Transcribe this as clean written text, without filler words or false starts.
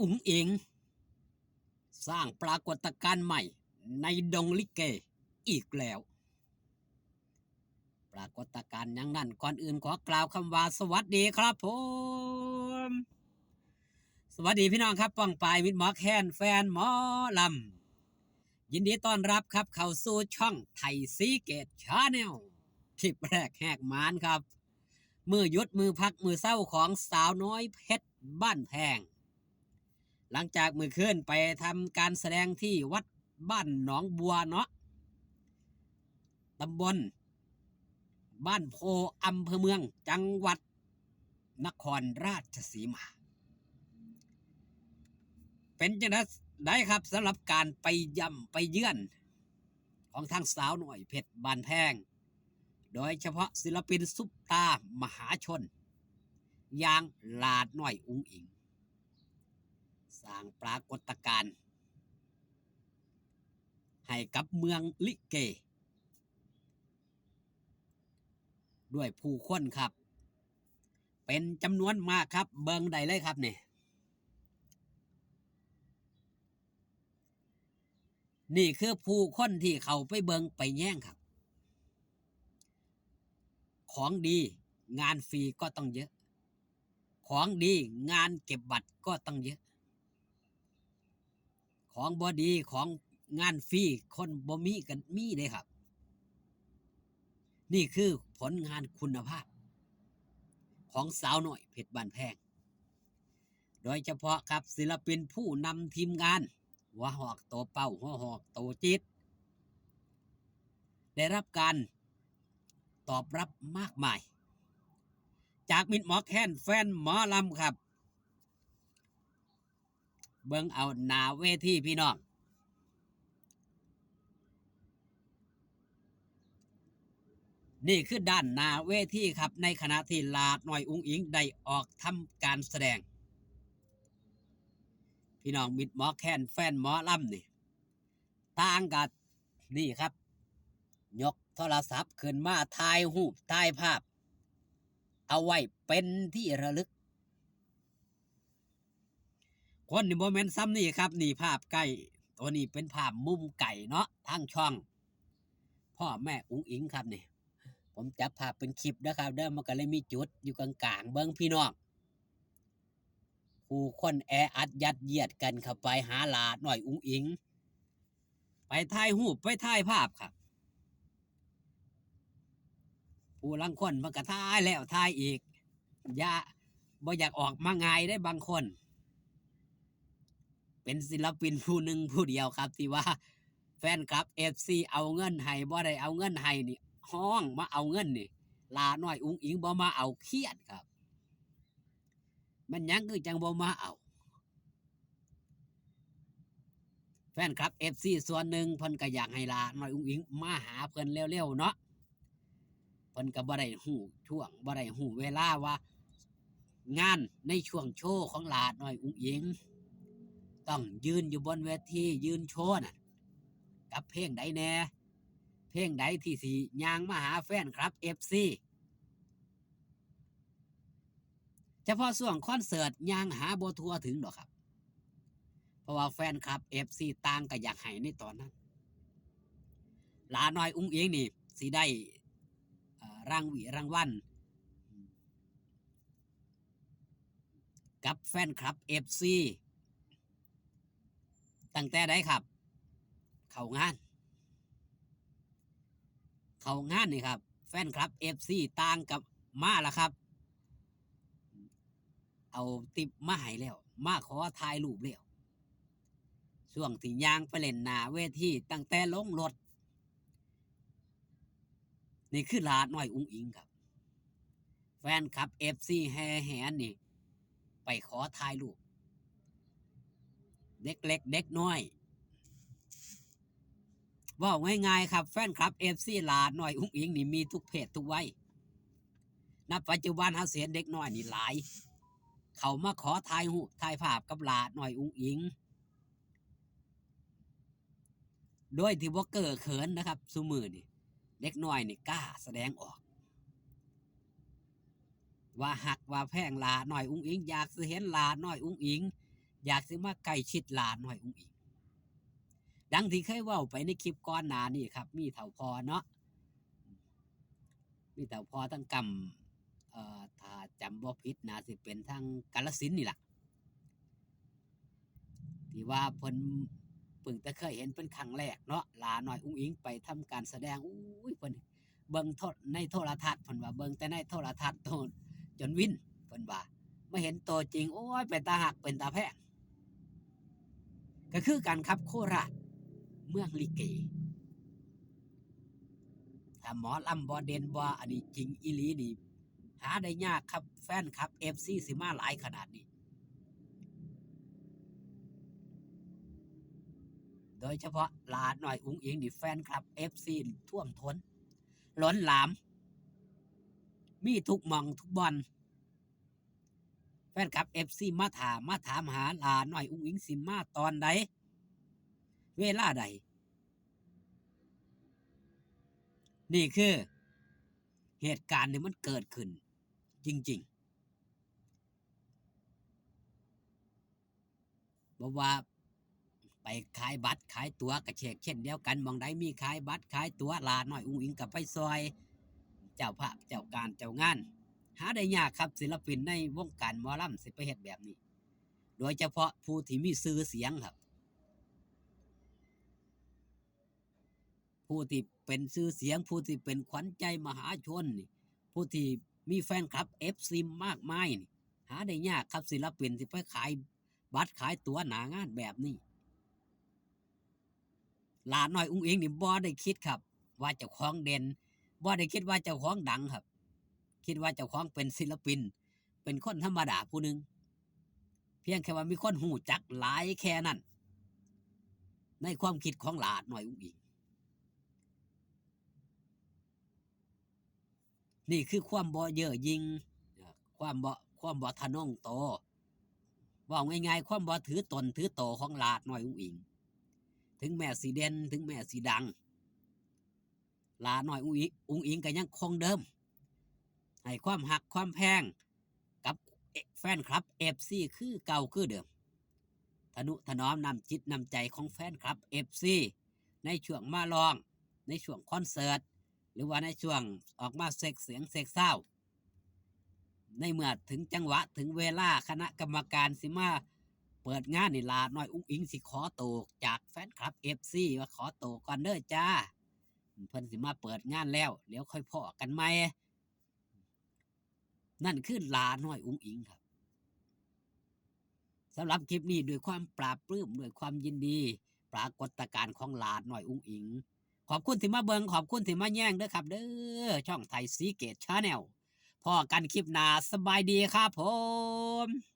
อุ๋งอิงสร้างปรากฏการณ์ใหม่ในดงลิเกอีกแล้วปรากฏการณ์อย่างนั้นก่อนอื่นขอกล่าวคำว่าสวัสดีครับผมสวัสดีพี่น้องครับป้องปายมิตรหมอแคนแฟนหมอลำยินดีต้อนรับครับเข้าสู่ช่องไทยซีเกตชาแนลคลิปแรกแหกมานครับมือยุดมือพักมือเศร้าของสาวน้อยเพชรบ้านแพงหลังจากมือขึ้นไปทำการแสดงที่วัดบ้านหนองบัวเนาะตำบลบ้านโพอำเภอเมืองจังหวัดนครราชสีมา เป็นจังได้ครับสำหรับการไปย่ำไปเยือนของทางสาวหน่อยเพชรบานแพงโดยเฉพาะศิลปินซุปตามหาชนอย่างลาดน้อยอุ้งอิงสร้างปรากฏการณ์ให้กับเมืองลิเกด้วยผู้คนครับเป็นจำนวนมากครับเบิงใดเลยครับเนี่ยนี่คือผู้คนที่เขาไปเบิงไปแย่งครับของดีงานฟรีก็ต้องเยอะของดีงานเก็บบัตรก็ต้องเยอะของบอดีของงานฟรีคนบ่มีกันมีเลยครับนี่คือผลงานคุณภาพของสาวหน่อยเพชรบ้านแพงโดยเฉพาะครับศิลปินผู้นำทีมงานหัวหอกโตเป้าหัวหอกโตจิตได้รับการตอบรับมากมายจากมิตรหมอแคนแฟนหมอลำครับเบิ่งเอาหนาเวทีพี่น้องนี่คือด้านหนาเวทีครับในขณะที่ลาดหน่อยอุ้งอิงได้ออกทำการแสดงพี่น้องมิตรหมอแคนแฟนหมอลำนี่ต่างกับนี่ครับยกโทรศัพท์ขึ้นมาถ่ายรูปถ่ายภาพเอาไว้เป็นที่ระลึกคนนี่โมเมนต์ซ้ำนี่ครับนี่ภาพใกล้ตัวนี้เป็นภาพมุมไก่เนาะทางช่องพ่อแม่อุ้งอิงครับนี่ผมจับภาพเป็นคลิปนะครับเด้อมันก็เลยมีจุดอยู่กลางๆเบิ้งพี่น้องผู้คนแออัดยัดเยียดกันเข้าไปหาหลาหน่อยอุ้งอิงไปถ่ายรูปไปถ่ายภาพครับผู้ลังคนมันก็ถ่ายแล้วถ่ายอีกอย่าบ่อยากออกมาง่ายได้บางคนเป็นศิลปินผู้หนึ่งผู้เดียวครับที่ว่าแฟนคลับFCเอาเงินให้บ่ได้เอาเงินให้นี่ห้องมาเอาเงินนี่ลาน้อยอุ้งอิงบ่มาเอาเครียดครับมันยังคือจังบ่มาเอาแฟนคลับFCส่วนหนึ่งเพิ่นก็อยากให้ลาน้อยอุ้งอิงมาหาเพิ่นเร็วๆเนาะเพิ่นก็บ่ได้ฮู้ช่วงบ่ได้ฮู้เวลาว่างานในช่วงโชว์ของลาน้อยอุ้งอิงต้องยืนอยู่บนเวทียืนโชว์น่ะกับเพลงใดแน่เพลงใดที่สิย่างมาหาแฟนครับ FC เฉพาะช่วงคอนเสิร์ตย่างหาบ่ทั่วถึงดอกครับเพราะว่าแฟนคลับ FC ต่างก็อยากให้ในตอนนั้นหลาน้อยอุ้งอิงนี่สิได้รางวัลกับแฟนคลับ FC ตั้งแต่ได้ครับเข้างานนี่ครับแฟนคลับ FC ต่างกับมาแล้วครับเอาติปมาให้แล้วมาขอถ่ายรูปแล้วช่วงที่ย่างไปเล่นหน้าเวทีตั้งแต่ลงรถนี่คือลาน้อยอุ้งอิงครับแฟนคลับ FC แห่แหนนี่ไปขอถ่ายรูปเด็กเล็กเด็กน้อยว่าง่ายๆครับแฟนคลับ FC ลาน้อยอุ้งอิงนี่มีทุกเพศทุกวัยณปัจจุบันเฮาเสียเด็กน้อยนี่หลายเขามาขอถ่ายรูปถ่ายภาพกับลาน้อยอุ้งอิงโดยที่บ่เก้อเขินนะครับซุมือนี่เด็กน้อยนี่กล้าแสดงออกว่าหักว่าแพงลาน้อยอุ้งอิงอยากสิเห็นลาน้อยอุ้งอิง อยากสิมาใกล้ชิดหลานน้อยอุ้งอิงดังที่เคยเว้าไปในคลิปก่อนหน้านี้ครับมีเฒ่าพอเนาะมีเฒ่าพอทั้งกำถ้าจำบ่ผิดน่าสิเป็นทางกาฬสินธุ์นี่ล่ะที่ว่าเพิ่นเพิ่งแต่เคยเห็นเป็นครั้งแรกเนาะหลาน้อยอุ้งอิงไปทำการแสดงอุ้ยเพิ่นเบิ่งในโทรทัศน์เพิ่นว่าเบิ่งแต่ในโทรทัศน์โทนจนวินเพิ่นว่ามาเห็นตัวจริงโอ้ยเป็นตาหักเป็นตาแพงก็คือกันครับโคราชเมืองลิเกถ้าหมอลำบ่เด่นบ่อันนี้จริงอีหลีนี่หาได้ยากครับแฟนคลับ FC สิมาหลายขนาดนี้โดยเฉพาะหลาน้อยอุ้งอิงนี่แฟนคลับ FC ท่วมท้นล้นหลามมีทุกหม่องทุกบอลแฟนคลับ FC มาถามหาหลาน้อยอุ้งอิงสิมาตอนใดเวลาใดนี่คือเหตุการณ์ที่มันเกิดขึ้นจริงๆบอกว่าไปขายบัตรขายตั๋วกระเชกเช่นเดียวกันมองใดมีขายบัตรขายตั๋วลาน้อยอุ้งอิงกับไปซอยเจ้าภาพเจ้าการเจ้างานหาได้ยากครับศิลปินในวงการหมอลำสิไปเฮ็ดแบบนี้โดยเฉพาะผู้ที่มีชื่อเสียงครับผู้ที่เป็นชื่อเสียงผู้ที่เป็นขวัญใจมหาชนนี่ผู้ที่มีแฟนคลับ FC มากมายนี่หาได้ยากครับศิลปินที่ไปขายบัตรขายตั๋วหนางานแบบนี้หลาน้อยอุ้งอิงนี่บ่ได้คิดครับว่าเจ้าของเด่นบ่ได้คิดว่าเจ้าของดังครับคิดว่าเจ้าของเป็นศิลปินเป็นคนธรรมดาผู้หนึ่งเพียงแค่ว่ามีคนหูจักหลายแค่นั้นในความคิดของหลาน้อยอุ้งอิงนี่คือความบ่เย่อหยิ่งความบ่ทะนงโตว่าง่ายๆความบ่ถือตนถือโตของหลาน้อยอุ้งอิงถึงแม้สิเด่นถึงแม้สิดังหลาน้อยอุ้งอิงก็ยังคงเดิมให้ความหักความแพงกับแฟนคลับ FC คือเก่าคือเดิมทนุถนอมนำจิตนำใจของแฟนคลับ FC ในช่วงมาลองในช่วงคอนเสิร์ตหรือว่าในช่วงออกมาเซ็กเสียงเซ็กเศร้าในเมื่อถึงจังหวะถึงเวลาคณะกรรมการสิมาเปิดงานนี่ลาน้อยอุ้งอิงสิขอโตจากแฟนคลับ FC ว่าขอโตก่อนเด้อจ้าเพิ่นสิมาเปิดงานแล้วเดี๋ยวค่อยพอกันใหม่นั่นคือลาน้อยอุ้งอิงครับสำหรับคลิปนี้ด้วยความปราบปลื้มด้วยความยินดีปรากฏการณ์ของหลาน้อยอุ้งอิงขอบคุณที่มาเบิงขอบคุณที่มาแย่งเด้อครับเด้อช่องไทยสีเกตชาแนลพอกันคลิปหน้าสบายดีครับผม